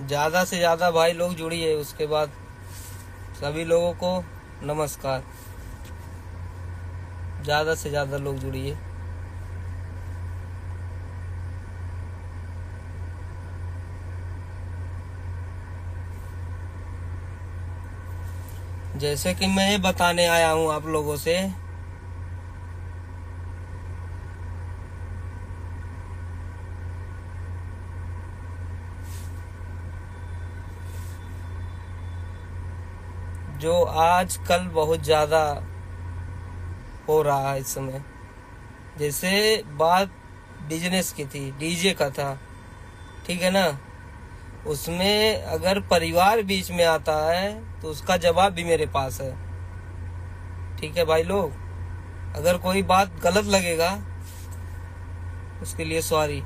ज़्यादा से ज़्यादा भाई लोग जुड़िए। उसके बाद सभी लोगों को नमस्कार। ज़्यादा से ज़्यादा लोग जुड़िए। जैसे कि मैं ये बताने आया हूँ आप लोगों से, जो आजकल बहुत ज़्यादा हो रहा है इस समय। जैसे बात बिजनेस की थी, डीजे का था, ठीक है ना। उसमें अगर परिवार बीच में आता है तो उसका जवाब भी मेरे पास है, ठीक है भाई लोग। अगर कोई बात गलत लगेगा उसके लिए सॉरी।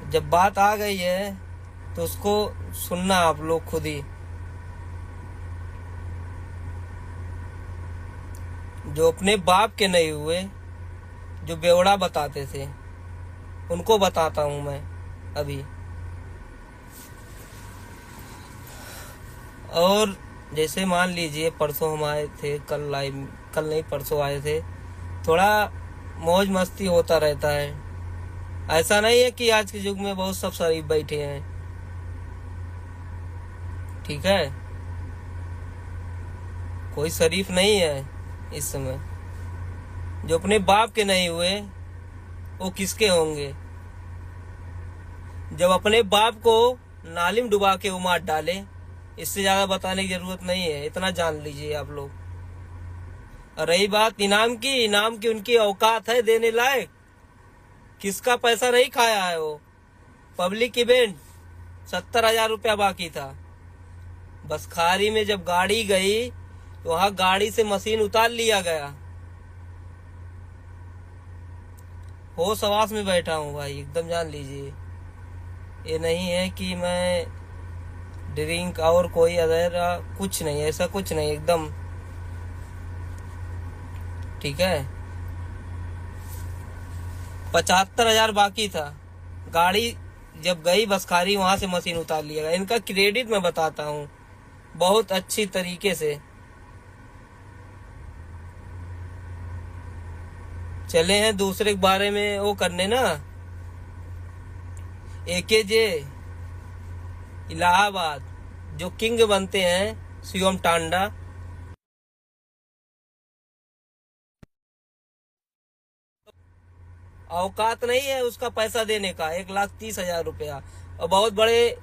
जब बात आ गई है तो उसको सुनना आप लोग खुद ही। जो अपने बाप के नहीं हुए, जो बेवड़ा बताते थे, उनको बताता हूं मैं अभी। और जैसे मान लीजिए परसों हम आए थे, कल नहीं परसों आए थे। थोड़ा मौज मस्ती होता रहता है। ऐसा नहीं है कि आज के युग में बहुत सब शरीफ बैठे हैं, ठीक है। कोई शरीफ नहीं है इस समय। जो अपने बाप के नहीं हुए वो किसके होंगे। जब अपने बाप को नाली में डुबा के वो मार डाले, इससे ज्यादा बताने की जरूरत नहीं है, इतना जान लीजिए आप लोग। और रही बात इनाम की उनकी औकात है देने लायक। किसका पैसा नहीं खाया है वो। पब्लिक इवेंट 70,000 रुपया बाकी था। बस खारी में जब गाड़ी गई तो वहां गाड़ी से मशीन उतार लिया गया। होश हवास में बैठा हूँ भाई, एकदम जान लीजिए। ये नहीं है कि मैं ड्रिंक और कोई अदर कुछ नहीं, ऐसा कुछ नहीं, एकदम ठीक है। 75,000 बाकी था। गाड़ी जब गई बसखारी वहां से मशीन उतार लिया गया। इनका क्रेडिट मैं बताता हूँ बहुत अच्छी तरीके से। चले हैं दूसरे के बारे में वो करने ना। एकेजे इलाहाबाद जो किंग बनते हैं, शिवम टांडा, औकात नहीं है उसका पैसा देने का 1,30,000 रुपया। और बहुत बड़े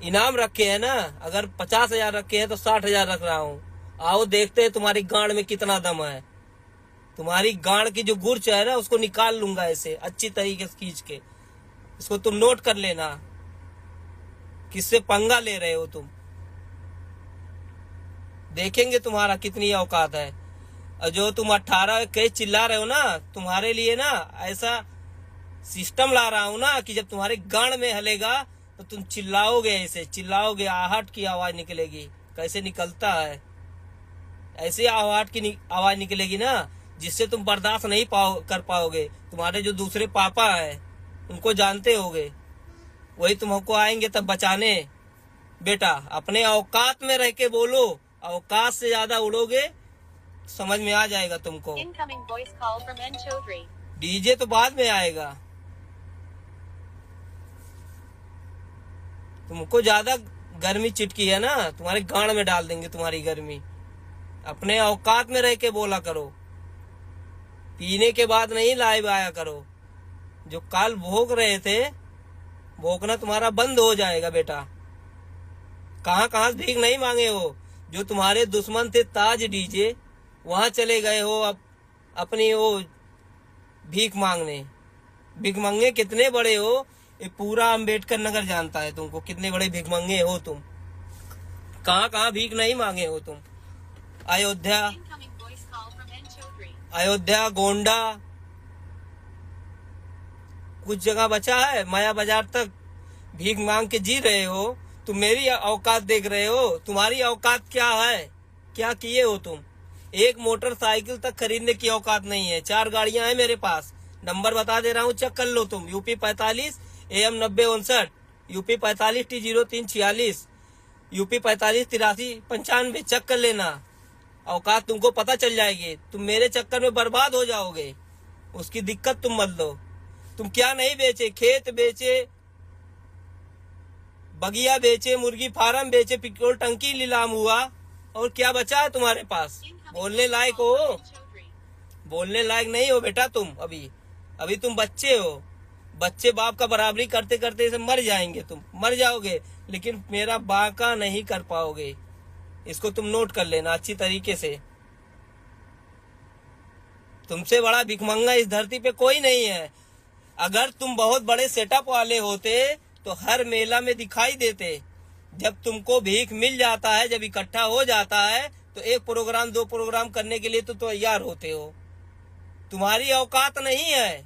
इनाम रखे हैं ना। अगर 50,000 रखे हैं तो 60,000 रख रहा हूँ। आओ देखते हैं तुम्हारी गांड में कितना दम है। तुम्हारी गांड की जो गुर्च है ना उसको निकाल लूंगा ऐसे अच्छी तरीके से खींच के। इसको तुम नोट कर लेना, किससे पंगा ले रहे हो तुम। देखेंगे तुम्हारा कितनी औकात है। और जो तुम 18 के चिल्ला रहे हो ना, तुम्हारे लिए ना ऐसा सिस्टम ला रहा हूं ना कि जब तुम्हारे गांड में हलेगा तो तुम चिल्लाओगे, ऐसे चिल्लाओगे, आहट की आवाज निकलेगी। कैसे निकलता है, ऐसे आहट की आवाज निकलेगी ना जिससे तुम बर्दाश्त नहीं कर पाओगे। तुम्हारे जो दूसरे पापा है उनको जानते होगे, वही तुमको आएंगे तब बचाने। बेटा अपने औकात में रह के बोलो, औकात से ज्यादा उड़ोगे समझ में आ जाएगा तुमको। डीजे तो बाद में आएगा। तुमको ज्यादा गर्मी चिटकी है ना, तुम्हारे गांड में डाल देंगे तुम्हारी गर्मी। अपने औकात में रह के बोला करो। पीने के बाद नहीं लाइव आया करो। जो काल भोग रहे थे, भोगना तुम्हारा बंद हो जाएगा बेटा। कहां कहां भीख नहीं मांगे हो। जो तुम्हारे दुश्मन थे ताज डीजे, वहां चले गए हो अब अपनी वो भीख मांगने। भीख मंगे कितने बड़े हो, ये पूरा अम्बेडकर नगर जानता है तुमको कितने बड़े भीख मंगे हो तुम। कहां कहां भीख नहीं मांगे हो तुम। अयोध्या, अयोध्या, गोंडा, कुछ जगह बचा है, माया बाजार तक भीख मांग के जी रहे हो। तुम मेरी औकात देख रहे हो। तुम्हारी औकात क्या है, क्या किए हो तुम। एक मोटरसाइकिल तक खरीदने की औकात नहीं है। 4 गाड़ियां हैं मेरे पास, नंबर बता दे रहा हूँ, चेक कर लो तुम। UP 45 AM 90 59 UP 45T0346, UP 458395 check कर लेना। औकात तुमको पता चल जाएगी। तुम मेरे चक्कर में बर्बाद हो जाओगे, उसकी दिक्कत तुम मत लो। तुम क्या नहीं बेचे, खेत बेचे, बगिया बेचे, मुर्गी फार्म बेचे, पेट्रोल टंकी नीलाम हुआ, और क्या बचा है तुम्हारे पास? बोलने लायक हो? बोलने लायक नहीं हो बेटा तुम। अभी तुम बच्चे हो। बच्चे बाप का बराबरी करते करते इसे मर जाएंगे, तुम मर जाओगे, लेकिन मेरा बाका नहीं कर पाओगे। इसको तुम नोट कर लेना अच्छी तरीके से। तुमसे बड़ा भिखमंगा इस धरती पे कोई नहीं है। अगर तुम बहुत बड़े सेटअप वाले होते तो हर मेला में दिखाई देते। जब तुमको भीख मिल जाता है, जब इकट्ठा हो जाता है, तो एक प्रोग्राम 2 प्रोग्राम करने के लिए तो तैयार होते हो। तुम्हारी औकात नहीं है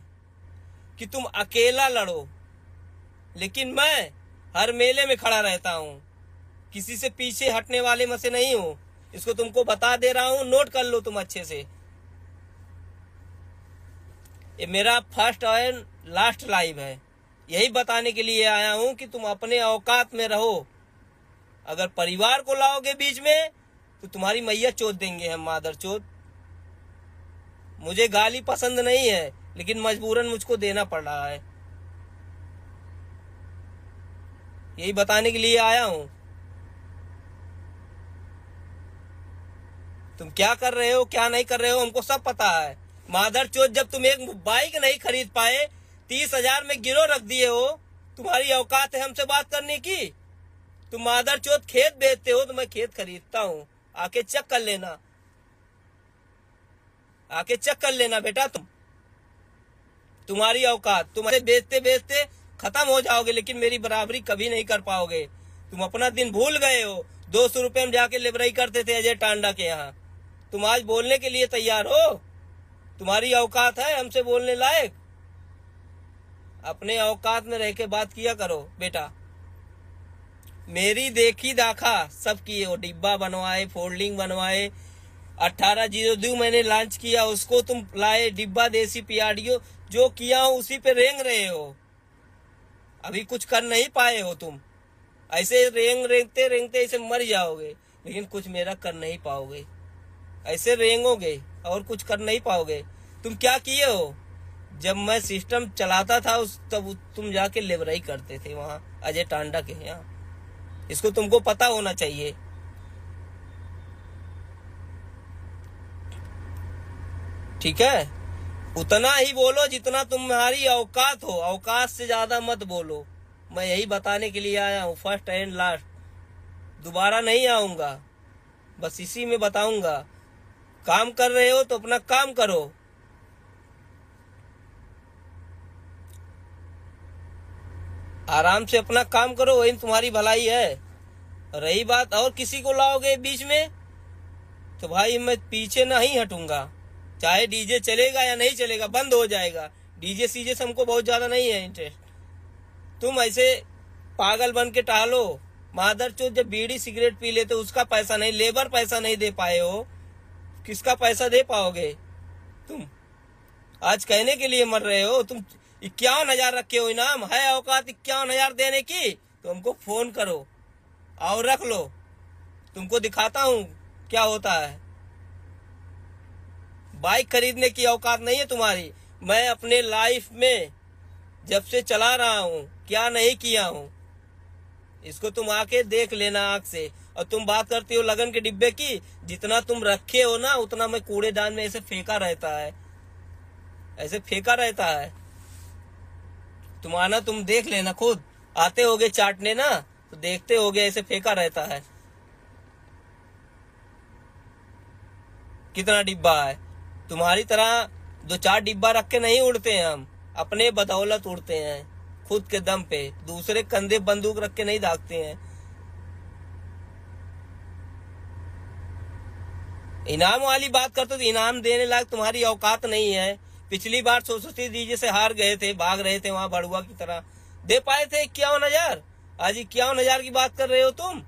कि तुम अकेला लड़ो, लेकिन मैं हर मेले में खड़ा रहता हूँ, किसी से पीछे हटने वाले में से नहीं हूँ। इसको तुमको बता दे रहा हूँ, नोट कर लो तुम अच्छे से। ये मेरा फर्स्ट और लास्ट लाइव है। यही बताने के लिए आया हूँ कि तुम अपने औकात में रहो। अगर परिवार को लाओगे बीच में तो तुम्हारी मैया चोद देंगे हम, मादर चोद। मुझे गाली पसंद नहीं है, लेकिन मजबूरन मुझको देना पड़ रहा है। यही बताने के लिए आया हूं। तुम क्या कर रहे हो, क्या नहीं कर रहे हो, हमको सब पता है। मादर चोद, जब तुम एक बाइक नहीं खरीद पाए, 30,000 में गिरो रख दिए हो, तुम्हारी औकात है हमसे बात करने की? तुम मादर चोद खेत बेचते हो तो मैं खेत खरीदता हूँ। आके चेक कर लेना, आके चेक कर लेना बेटा। तुम्हारी औकात, तुम बेचते बेचते खत्म हो जाओगे, लेकिन मेरी बराबरी कभी नहीं कर पाओगे। तुम अपना दिन भूल गए हो। 200 रुपए में जाके लेबराई करते थे अजय टांडा के यहाँ। तुम आज बोलने के लिए तैयार हो? तुम्हारी औकात है हमसे बोलने लायक? अपने औकात में रह के बात किया करो बेटा। मेरी देखी दाखा सब किए हो। डिब्बा बनवाए, फोल्डिंग बनवाए, 1802 मैंने लॉन्च किया, उसको तुम लाए। डिब्बा देसी पीआरडीओ जो किया हो उसी पे रेंग रहे हो। अभी कुछ कर नहीं पाए हो तुम। ऐसे रेंगते रेंगते ऐसे मर जाओगे, लेकिन कुछ मेरा कर नहीं पाओगे। ऐसे रेंगोगे और कुछ कर नहीं पाओगे। तुम क्या किए हो? जब मैं सिस्टम चलाता था तब तुम जाके लेबराई करते थे वहां अजय टांडा के यहाँ। इसको तुमको पता होना चाहिए। ठीक है? उतना ही बोलो जितना तुम्हारी औकात हो। औकात से ज्यादा मत बोलो। मैं यही बताने के लिए आया हूँ, फर्स्ट एंड लास्ट। दोबारा नहीं आऊंगा, बस इसी में बताऊंगा। काम कर रहे हो तो अपना काम करो। आराम से अपना काम करो, वही तुम्हारी भलाई है। रही बात और किसी को लाओगे बीच में, तो भाई मैं पीछे नहीं हटूंगा। चाहे डीजे चलेगा या नहीं चलेगा, बंद हो जाएगा। डीजे सीजे से हमको बहुत ज्यादा नहीं है इंटरेस्ट। तुम ऐसे पागल बन के टहलो। मादरचोद, जब बीड़ी सिगरेट पी लेते उसका पैसा नहीं, लेबर पैसा नहीं दे पाए हो, किसका पैसा दे पाओगे तुम? आज कहने के लिए मर रहे हो। तुम 51,000 रखे हो इनाम, है औकात 51,000 देने की तो हमको फोन करो और रख लो। तुमको दिखाता हूँ क्या होता है। बाइक खरीदने की औकात नहीं है तुम्हारी। मैं अपने लाइफ में जब से चला रहा हूँ क्या नहीं किया हूँ, इसको तुम आके देख लेना आंख से। और तुम बात करती हो लगन के डिब्बे की, जितना तुम रखे हो ना उतना मैं कूड़ेदान में ऐसे फेंका रहता है, ऐसे फेंका रहता है। तुम आना, तुम देख लेना खुद। आते होगे चाटने ना तो देखते होगे ऐसे फेंका रहता है। कितना डिब्बा है। तुम्हारी तरह 2-4 डिब्बा रख के नहीं उड़ते हैं हम, अपने बदौलत उड़ते हैं, खुद के दम पे। दूसरे कंधे बंदूक रख के नहीं दागते हैं। इनाम वाली बात करते तो इनाम देने लायक तुम्हारी औकात नहीं है। पिछली बार सरस्वती डीजे से हार गए थे, भाग रहे थे वहां बड़ुआ की तरह। दे पाए थे 51,000। आज 51,000 की बात कर रहे हो तुम।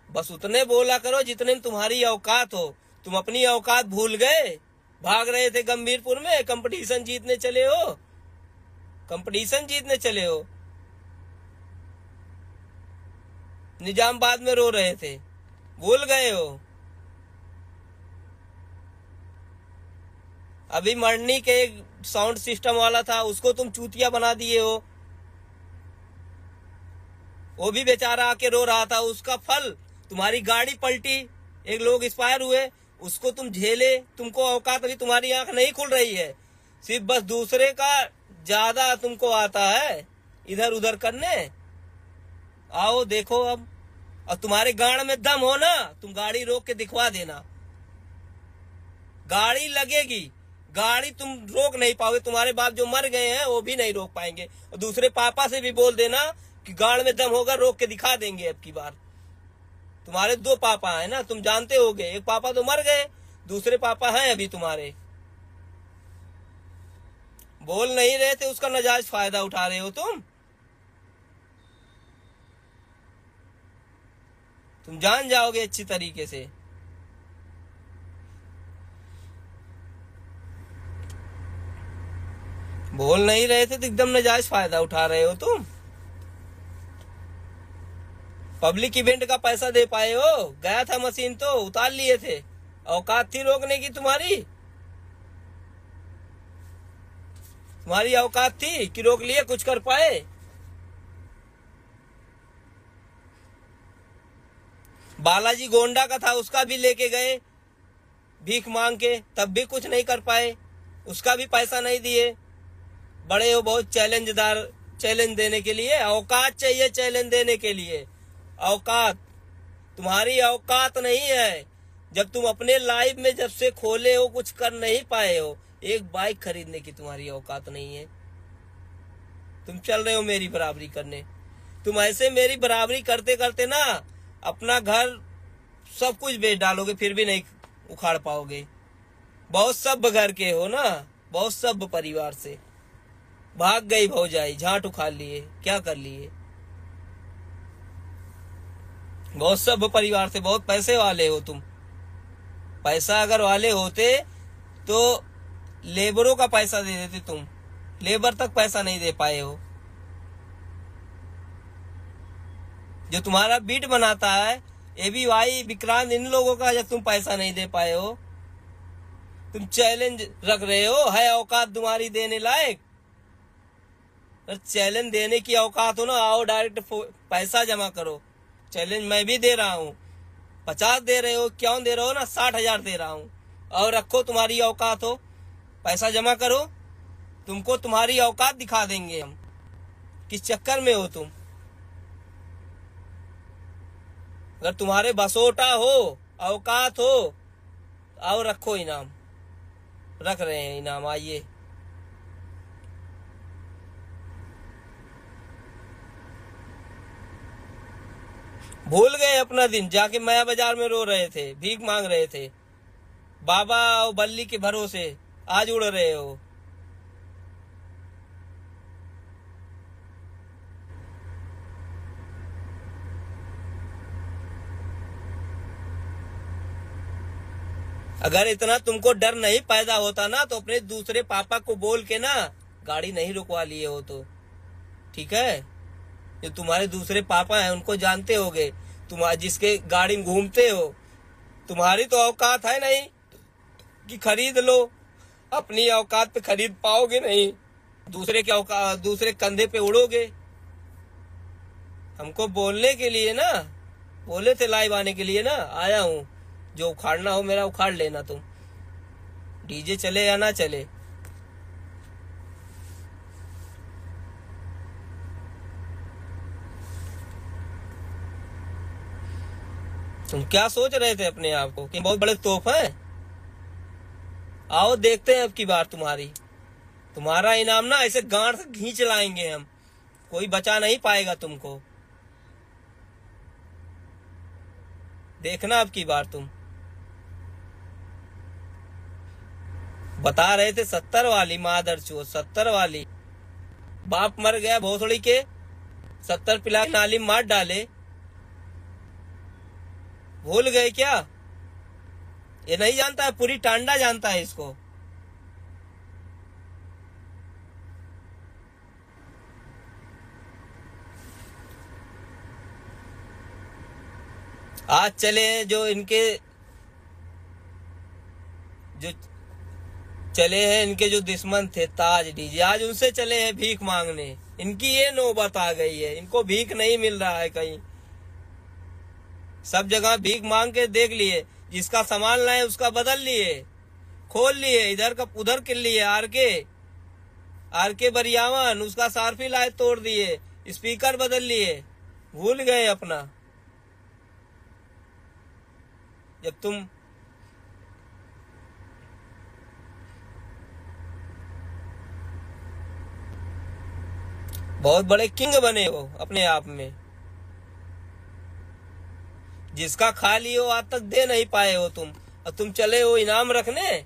बस उतने बोला करो जितने में तुम्हारी औकात हो। तुम अपनी औकात भूल गए, भाग रहे थे गंभीरपुर में, कंपटीशन जीतने चले हो। कंपटीशन जीतने चले हो। निजामाबाद में रो रहे थे, भूल गए हो। अभी मरनी के एक साउंड सिस्टम वाला था, उसको तुम चूतिया बना दिए हो। वो भी बेचारा आके रो रहा था, उसका फल तुम्हारी गाड़ी पलटी, एक लोग एक्सपायर हुए, उसको तुम झेले। तुमको औकात, अभी तुम्हारी आंख नहीं खुल रही है, सिर्फ बस दूसरे का ज्यादा तुमको आता है इधर उधर करने। आओ देखो अब, और तुम्हारे गाड़ में दम हो ना, तुम गाड़ी रोक के दिखवा देना। गाड़ी लगेगी, गाड़ी तुम रोक नहीं पाओगे। तुम्हारे बाप जो मर गए हैं वो भी नहीं रोक पाएंगे। और दूसरे पापा से भी बोल देना कि गाड़ में दम होगा, रोक के दिखा देंगे अब की बार। तुम्हारे 2 पापा हैं ना, तुम जानते होगे। एक पापा तो मर गए, दूसरे पापा हैं अभी तुम्हारे। बोल नहीं रहे थे, उसका नाजायज फायदा उठा रहे हो तुम जान जाओगे अच्छी तरीके से। बोल नहीं रहे थे तो एकदम नाजायज फायदा उठा रहे हो तुम। पब्लिक इवेंट का पैसा दे पाए हो? गया था मशीन तो उतार लिए थे, औकात थी रोकने की तुम्हारी? तुम्हारी औकात थी कि रोक लिए, कुछ कर पाए? बालाजी गोंडा का था, उसका भी लेके गए भीख मांग के, तब भी कुछ नहीं कर पाए, उसका भी पैसा नहीं दिए। बड़े हो बहुत चैलेंजदार, चैलेंज देने के लिए औकात चाहिए, चैलेंज देने के लिए औकात। तुम्हारी औकात नहीं है। जब तुम अपने लाइफ में जब से खोले हो कुछ कर नहीं पाए हो, एक बाइक खरीदने की तुम्हारी औकात नहीं है। तुम चल रहे हो मेरी बराबरी करने। तुम ऐसे मेरी बराबरी करते करते ना अपना घर सब कुछ बेच डालोगे, फिर भी नहीं उखाड़ पाओगे। बहुत सब घर के हो ना, बहुत सब परिवार से भाग गई भौजाई, झाट उखाड़ लिए, क्या कर लिए। बहुत सब परिवार से, बहुत पैसे वाले हो तुम। पैसा अगर वाले होते तो लेबरों का पैसा दे देते तुम, लेबर तक पैसा नहीं दे पाए हो। जो तुम्हारा बीट बनाता है ABY विक्रांत, इन लोगों का जब तुम पैसा नहीं दे पाए हो। तुम चैलेंज रख रहे हो, है औकात तुम्हारी देने लायक? चैलेंज देने की औकात हो ना, आओ डायरेक्ट पैसा जमा करो। चैलेंज मैं भी दे रहा हूँ, 50 दे रहे हो, क्यों दे रहे हो ना, 60,000 दे रहा हूँ। और रखो तुम्हारी औकात हो, पैसा जमा करो, तुमको तुम्हारी औकात दिखा देंगे हम। किस चक्कर में हो तुम? अगर तुम्हारे बसोटा हो, औकात हो, आओ रखो इनाम। रख रहे हैं इनाम, आइए। भूल गए अपना दिन, जाके माया बाजार में रो रहे थे, भीख मांग रहे थे, बाबा और बल्ली के भरोसे आज उड़ रहे हो। अगर इतना तुमको डर नहीं पैदा होता ना तो अपने दूसरे पापा को बोल के ना गाड़ी नहीं रुकवा लिए हो तो ठीक है। जो तुम्हारे दूसरे पापा हैं उनको जानते होगे, तुम जिसके गाड़ी में घूमते हो, तुम्हारी तो औकात है नहीं कि खरीद लो। अपनी औकात पे खरीद पाओगे नहीं, दूसरे के औकात, दूसरे कंधे पे उड़ोगे। हमको बोलने के लिए ना बोले थे, लाइव आने के लिए ना आया हूँ। जो उखाड़ना हो मेरा उखाड़ लेना तुम, डीजे चले या ना चले। तुम क्या सोच रहे थे अपने आप को कि बहुत बड़े तोप हैं? आओ देखते हैं अब की बार तुम्हारा इनाम ना ऐसे गांठ से खींच लाएंगे हम, कोई बचा नहीं पाएगा तुमको। देखना अब की बार तुम। बता रहे थे 70 वाली मादर चो, 70 वाली। बाप मर गया भोसड़ी के, 70 पिला नाली मार डाले। भूल गए क्या? ये नहीं जानता है, पूरी टांडा जानता है इसको। आज चले हैं जो इनके जो चले हैं इनके जो दुश्मन थे ताज डीजे, आज उनसे चले हैं भीख मांगने। इनकी ये नौबत आ गई है, इनको भीख नहीं मिल रहा है कहीं, सब जगह भीख मांग के देख लिए, जिसका सामान लाए उसका बदल लिए, खोल लिए, इधर का उधर किल लिए। आर के बरियावन उसका सारफी लाए तोड़ दिए, स्पीकर बदल लिए, भूल गए अपना। जब तुम बहुत बड़े किंग बने हो अपने आप में, जिसका खा लिए हो आज तक दे नहीं पाए हो तुम, और तुम चले हो इनाम रखने।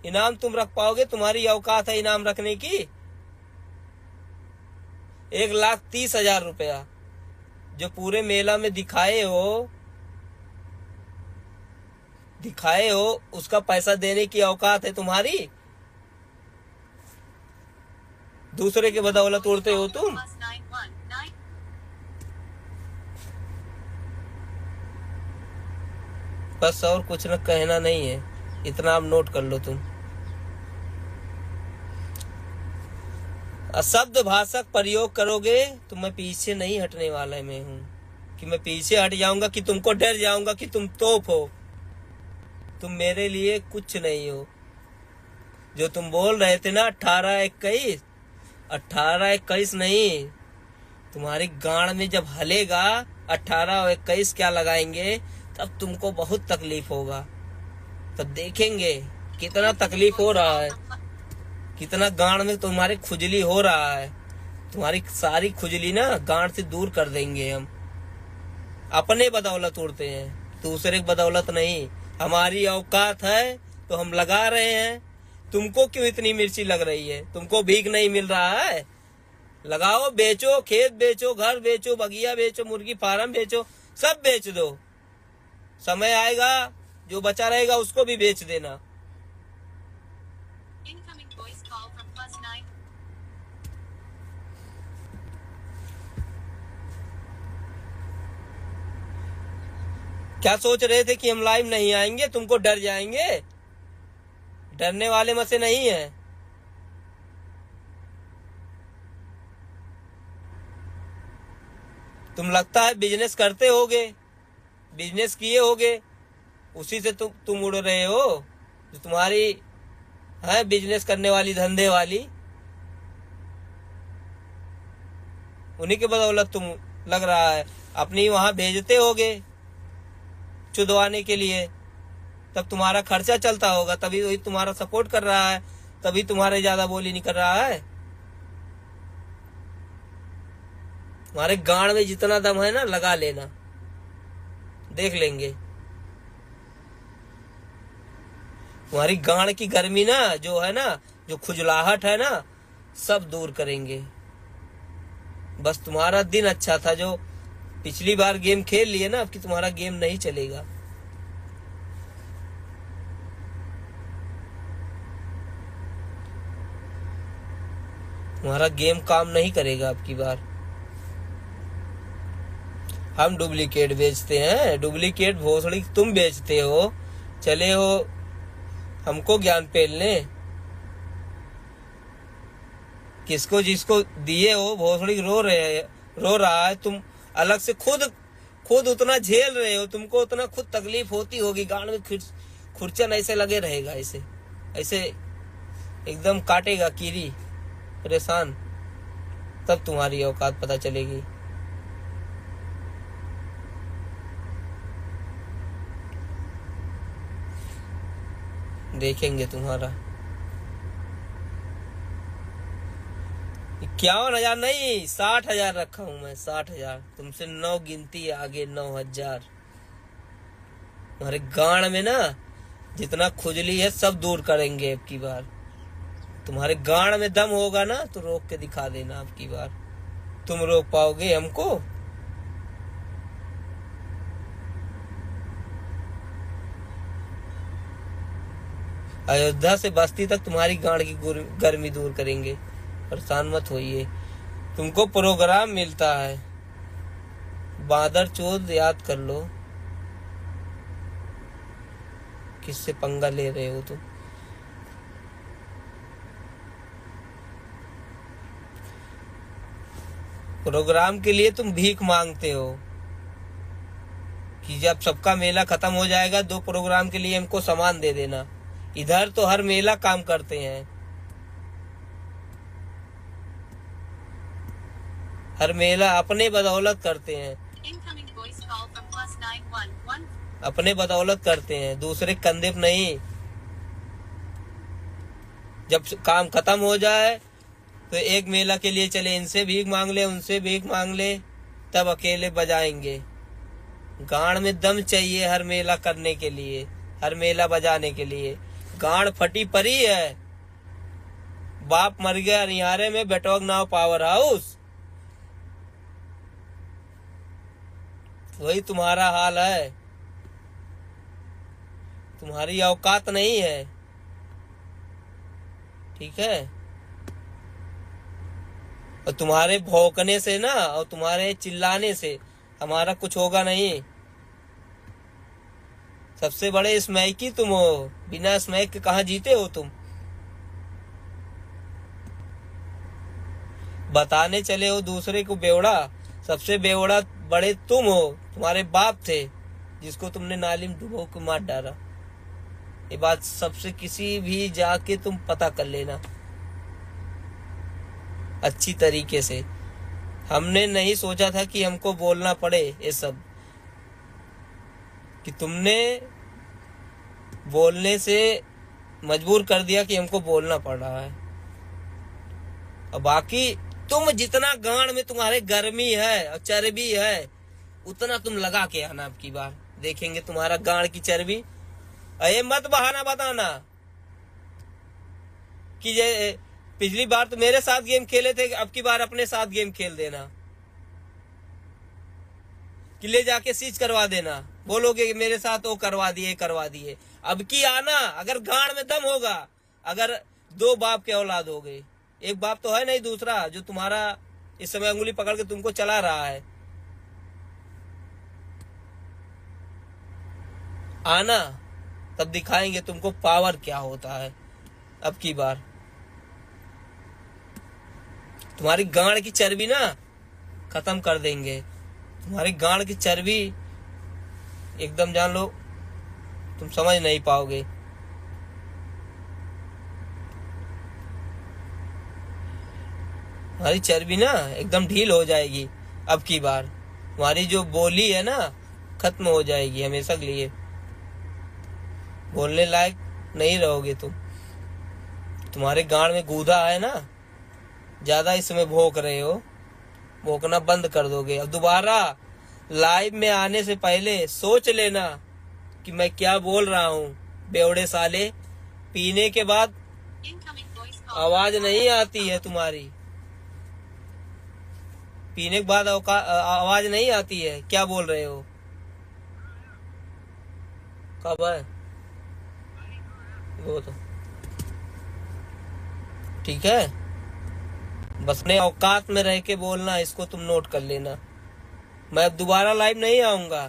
इनाम तुम रख पाओगे? तुम्हारी औकात है इनाम रखने की? 1,30,000 रुपया जो पूरे मेला में दिखाए हो उसका पैसा देने की औकात है तुम्हारी? दूसरे के बदौलत उड़ते हो तुम। बस और कुछ न कहना नहीं है, इतना आप नोट कर लो तुम। अशब्द भाषक प्रयोग करोगे तो मैं पीछे नहीं हटने वाला मैं हूं, कि मैं पीछे हट जाऊंगा, कि तुमको डर जाऊंगा कि तुम तोप हो। तुम मेरे लिए कुछ नहीं हो। जो तुम बोल रहे थे ना 18-21 नहीं, तुम्हारी गांड में जब हलेगा 18 और 21 क्या लगाएंगे, तब तुमको बहुत तकलीफ होगा। तब देखेंगे कितना तकलीफ हो रहा है, कितना गांड में तुम्हारे खुजली हो रहा है। तुम्हारी सारी खुजली ना गांड से दूर कर देंगे हम। अपने बदौलत उड़ते हैं, दूसरे की बदौलत नहीं। हमारी औकात है तो हम लगा रहे हैं। तुमको क्यों इतनी मिर्ची लग रही है? तुमको भीख नहीं मिल रहा है? लगाओ, बेचो, खेत बेचो, घर बेचो, बगिया बेचो, मुर्गी फार्म बेचो, सब बेच दो। समय आएगा जो बचा रहेगा उसको भी बेच देना। क्या सोच रहे थे कि हम लाइव नहीं आएंगे? तुमको डर जाएंगे? डरने वाले में से नहीं है। तुम लगता है बिजनेस करते होगे, बिजनेस किए होगे, उसी से तुम उड़ रहे हो। जो तुम्हारी है बिजनेस करने वाली, धंधे वाली, उन्हीं के बदौलत तुम लग रहा है। अपनी वहां भेजते होगे चुदवाने के लिए, तब तुम्हारा खर्चा चलता होगा, तभी वही तुम्हारा सपोर्ट कर रहा है, तभी तुम्हारे ज्यादा बोली नहीं कर रहा है। तुम्हारे गांड में जितना दम है ना, लगा लेना, देख लेंगे। तुम्हारी गांड की गर्मी ना, जो है ना, जो खुजलाहट है ना, सब दूर करेंगे। बस तुम्हारा दिन अच्छा था, जो पिछली बार गेम खेल लिए ना, अब कि तुम्हारा गेम नहीं चलेगा। तुम्हारा गेम काम नहीं करेगा अब की बार। हम डुप्लीकेट बेचते हैं, डुप्लीकेट भोसड़ी तुम बेचते हो। चले हो हमको ज्ञान पेलने। किसको जिसको दिए हो भोसड़ी रो रहा है। तुम अलग से खुद उतना झेल रहे हो, तुमको उतना खुद तकलीफ होती होगी। गांड में खुरचन ऐसे लगे रहेगा, ऐसे एकदम काटेगा कीरी, परेशान। तब तुम्हारी औकात पता चलेगी। देखेंगे तुम्हारा। 51,000 नहीं, 60,000 रखा हूं मैं, 60,000। तुमसे 9 गिनती आगे, 9,000। तुम्हारे गांड में ना जितना खुजली है सब दूर करेंगे अब की बार। तुम्हारे गांड में दम होगा ना तो रोक के दिखा देना अब की बार। तुम रोक पाओगे हमको? अयोध्या से बस्ती तक तुम्हारी गांड की गर्मी दूर करेंगे, परेशान मत होइए। तुमको प्रोग्राम मिलता है, बादर चोद याद कर लो। किससे पंगा ले रहे हो तुम? प्रोग्राम के लिए तुम भीख मांगते हो कि जब सबका मेला खत्म हो जाएगा 2 प्रोग्राम के लिए हमको सामान दे देना। इधर तो हर मेला काम करते हैं, हर मेला अपने बदौलत करते हैं, अपने बदौलत करते हैं, दूसरे कंधे पे नहीं। जब काम खत्म हो जाए तो एक मेला के लिए चले, इनसे भीख मांग ले, उनसे भीख मांग ले, तब अकेले बजाएंगे। गांड में दम चाहिए हर मेला करने के लिए, हर मेला बजाने के लिए। गांड फटी पड़ी है। बाप मर गया निहारे में, बेटोग नाव पावर हाउस। वही तुम्हारा हाल है, तुम्हारी औकात नहीं है, ठीक है। और तुम्हारे भौंकने से ना और तुम्हारे चिल्लाने से हमारा कुछ होगा नहीं। सबसे बड़े स्मैकी तुम हो, बिना स्मैक के कहाँ जीते हो तुम? बताने चले हो दूसरे को बेवड़ा, सबसे बेवड़ा बड़े तुम हो। तुम्हारे बाप थे जिसको तुमने नाली में डुबो के मार डाला। ये बात सबसे किसी भी जाके तुम पता कर लेना अच्छी तरीके से। हमने नहीं सोचा था कि हमको बोलना पड़े ये सब, कि तुमने बोलने से मजबूर कर दिया कि हमको बोलना पड़ रहा है। और बाकी तुम जितना गांड में तुम्हारे गर्मी है और चर्बी है उतना तुम लगा के आना। अब की बार देखेंगे तुम्हारा गांड की चर्बी। अरे मत बहाना बताना कि ये पिछली बार तो मेरे साथ गेम खेले थे, अब की बार अपने साथ गेम खेल देना, कि ले जाके सीज करवा देना, बोलोगे कि मेरे साथ वो करवा दिए। अब की आना, अगर गांड में दम होगा, अगर 2 बाप के औलाद हो गए, एक बाप तो है नहीं, दूसरा जो तुम्हारा इस समय अंगुली पकड़ के तुमको चला रहा है। आना, तब दिखाएंगे तुमको पावर क्या होता है। अब की बार तुम्हारी गांड की चर्बी ना खत्म कर देंगे। तुम्हारी गांड की चर्बी एकदम जान लो, तुम समझ नहीं पाओगे। तुम्हारी चर्बी ना एकदम ढील हो जाएगी। अब की बार तुम्हारी जो बोली है ना खत्म हो जाएगी हमेशा के लिए। बोलने लायक नहीं रहोगे तुम। तुम्हारे गांड में गूदा है ना, ज्यादा इस समय भौंक रहे हो, भौंकना बंद कर दोगे। अब दोबारा लाइव में आने से पहले सोच लेना कि मैं क्या बोल रहा हूँ। बेवड़े साले, पीने के बाद आवाज नहीं आती है तुम्हारी, पीने के बाद आवाज नहीं आती है। क्या बोल रहे हो? कब है वो तो ठीक है, बस अपने औकात में रह के बोलना, इसको तुम नोट कर लेना। मैं अब दोबारा लाइव नहीं आऊंगा,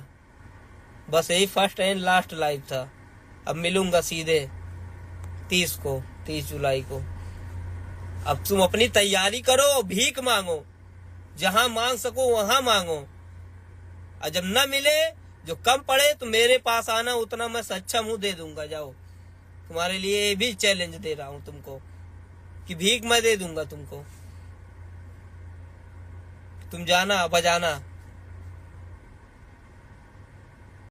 बस यही फर्स्ट एंड लास्ट लाइव था। अब मिलूंगा सीधे 30 जुलाई को। अब तुम अपनी तैयारी करो, भीख मांगो, जहां मांग सको वहां मांगो, और जब न मिले, जो कम पड़े तो मेरे पास आना, उतना मैं सच्चा मुंह दे दूंगा। जाओ, तुम्हारे लिए भी चैलेंज दे रहा हूं तुमको कि भीख मैं दे दूंगा तुमको। तुम जाना बजाना।